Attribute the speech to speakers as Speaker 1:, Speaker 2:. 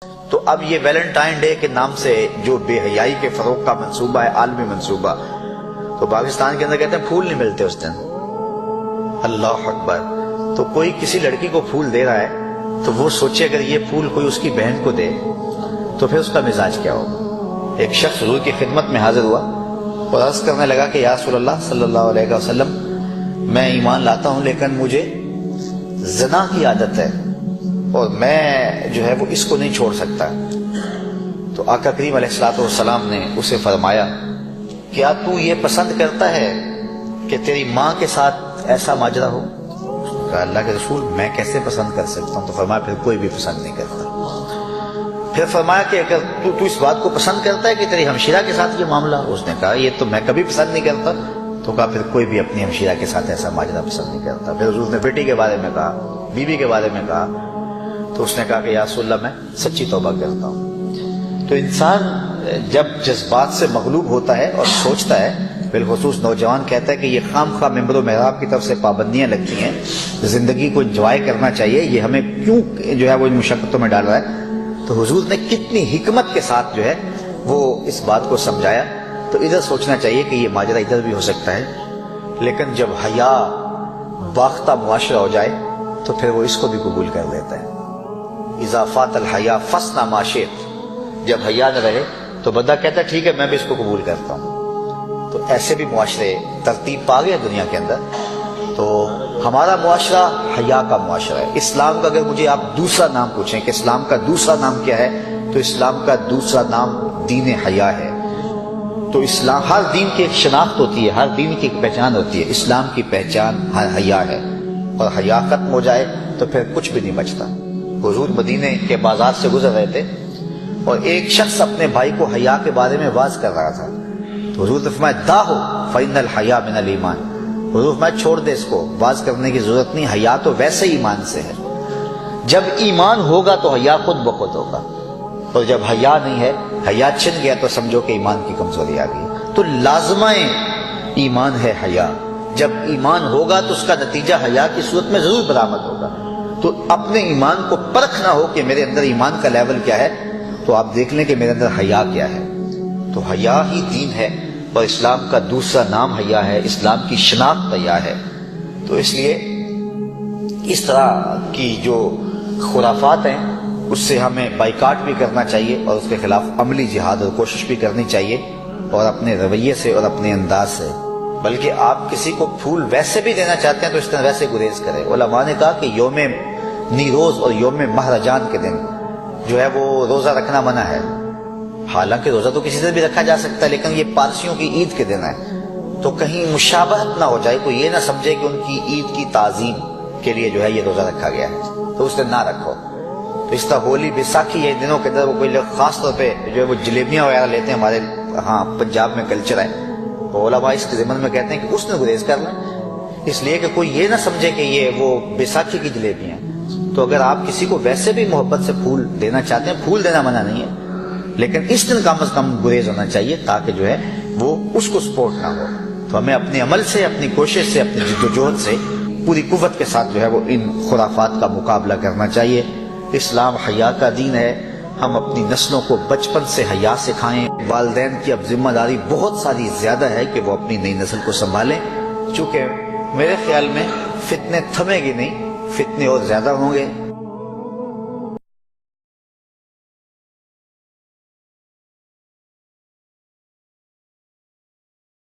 Speaker 1: تو اب یہ ویلنٹائن ڈے کے نام سے جو بے حیائی کے فروغ کا منصوبہ ہے، عالمی منصوبہ، تو پاکستان کے اندر کہتے ہیں پھول نہیں ملتے اس دن. اللہ اکبر. تو کوئی کسی لڑکی کو پھول دے رہا ہے تو وہ سوچے اگر یہ پھول کوئی اس کی بہن کو دے تو پھر اس کا مزاج کیا ہوگا. ایک شخص حضور کی خدمت میں حاضر ہوا اور عرض کرنے لگا کہ یا رسول اللہ صلی اللہ علیہ وسلم، میں ایمان لاتا ہوں لیکن مجھے زنا کی عادت ہے اور میں جو ہے وہ اس کو نہیں چھوڑ سکتا. تو آقا کریم علیہ الصلوۃ والسلام نے اسے فرمایا کیا تو یہ پسند کرتا ہے کہ تیری ماں کے ساتھ ایسا ماجرا ہو؟ کہا اللہ کے رسول میں کیسے پسند کر سکتا ہوں؟ تو فرمایا پھر کوئی بھی پسند نہیں کرتا. پھر فرمایا کہ اگر تو اس بات کو پسند کرتا ہے کہ تیری ہمشیرہ کے ساتھ یہ معاملہ، اس نے کہا یہ تو میں کبھی پسند نہیں کرتا. تو کہا پھر کوئی بھی اپنی ہمشیرہ کے ساتھ ایسا ماجرا پسند نہیں کرتا. پھر حضور نے بیٹی کے بارے میں کہا، بیوی کے بارے میں کہا، تو اس نے کہا کہ یا رسول اللہ میں سچی توبہ کرتا ہوں. تو انسان جب جذبات سے مغلوب ہوتا ہے اور سوچتا ہے، بالخصوص نوجوان کہتا ہے کہ یہ خام خواہ ممبر و محراب کی طرف سے پابندیاں لگتی ہیں، زندگی کو انجوائے کرنا چاہیے، یہ ہمیں کیوں جو ہے وہ ان مشقتوں میں ڈال رہا ہے. تو حضور نے کتنی حکمت کے ساتھ جو ہے وہ اس بات کو سمجھایا. تو ادھر سوچنا چاہیے کہ یہ ماجرا ادھر بھی ہو سکتا ہے، لیکن جب حیا باختہ معاشرہ ہو جائے تو پھر وہ اس کو بھی قبول کر لیتا ہے. اذا فات الحیا فاصنع ما شئت. جب حیا نہ رہے تو بندہ کہتا ہے ٹھیک ہے میں بھی اس کو قبول کرتا ہوں. تو ایسے بھی معاشرے ترتیب پا گئے دنیا کے اندر. تو ہمارا معاشرہ حیا کا معاشرہ ہے. اسلام کا اگر مجھے آپ دوسرا نام پوچھیں کہ اسلام کا دوسرا نام کیا ہے، تو اسلام کا دوسرا نام دین حیا ہے. تو اسلام، ہر دین کی ایک شناخت ہوتی ہے، ہر دین کی ایک پہچان ہوتی ہے. اسلام کی پہچان حیا ہے، اور حیا ختم ہو جائے تو پھر کچھ بھی نہیں بچتا. حضور مدینے کے بازار سے گزر رہے تھے اور ایک شخص اپنے بھائی کو حیا کے بارے میں واز کر رہا تھا. تو حضور نے فرمایا داہو فإن الحیا من الایمان. حضور فرمایا چھوڑ دے اس کو، واز کرنے کی ضرورت نہیں، حیا تو ویسے ہی ایمان سے ہے. جب ایمان ہوگا تو حیا خود بخود ہوگا، اور جب حیا نہیں ہے، حیا چھن گیا تو سمجھو کہ ایمان کی کمزوری آ گئی. تو لازمہ ایمان ہے حیا. جب ایمان ہوگا تو اس کا نتیجہ حیا کی صورت میں ضرور برآمد ہوگا. تو اپنے ایمان کو پرکھنا ہو کہ میرے اندر ایمان کا لیول کیا ہے، تو آپ دیکھ لیں کہ میرے اندر حیا کیا ہے. تو حیا ہی دین ہے، اور اسلام کا دوسرا نام حیا ہے، اسلام کی شناخت حیا ہے. تو اس لیے اس طرح کی جو خرافات ہیں اس سے ہمیں بائیکاٹ بھی کرنا چاہیے، اور اس کے خلاف عملی جہاد اور کوشش بھی کرنی چاہیے، اور اپنے رویے سے اور اپنے انداز سے. بلکہ آپ کسی کو پھول ویسے بھی دینا چاہتے ہیں تو اس طرح ویسے گریز کریں. علماء نے کہا کہ یوم نیروز اور یوم مہرجان کے دن جو ہے وہ روزہ رکھنا منع ہے. حالانکہ روزہ تو کسی سے بھی رکھا جا سکتا ہے، لیکن یہ پارسیوں کی عید کے دن ہے، تو کہیں مشابہت نہ ہو جائے، کوئی یہ نہ سمجھے کہ ان کی عید کی تعظیم کے لیے جو ہے یہ روزہ رکھا گیا ہے، تو اس دن نہ رکھو. تو اس طرح ہولی بیساکھی یہ دنوں کے اندر وہ کوئی لوگ خاص طور پہ جو ہے وہ جلیبیاں وغیرہ لیتے ہیں، ہمارے ہاں پنجاب میں کلچر ہے، تو علماء اس کے ضمن میں کہتے ہیں کہ اس نے گریز کر لیں، اس لیے کہ کوئی یہ نہ سمجھے کہ یہ وہ بیساکھی کی جلیبیاں ہیں. تو اگر آپ کسی کو ویسے بھی محبت سے پھول دینا چاہتے ہیں، پھول دینا منع نہیں ہے، لیکن اس دن کم از کم گریز ہونا چاہیے تاکہ جو ہے وہ اس کو سپورٹ نہ ہو. تو ہمیں اپنے عمل سے، اپنی کوشش سے، اپنی جد و جہد سے پوری قوت کے ساتھ جو ہے وہ ان خرافات کا مقابلہ کرنا چاہیے. اسلام حیا کا دین ہے. ہم اپنی نسلوں کو بچپن سے حیا سکھائیں. والدین کی اب ذمہ داری بہت ساری زیادہ ہے کہ وہ اپنی نئی نسل کو سنبھالیں، چونکہ میرے خیال میں فتنے تھمے گی نہیں، فتنے اور زیادہ ہوں گے.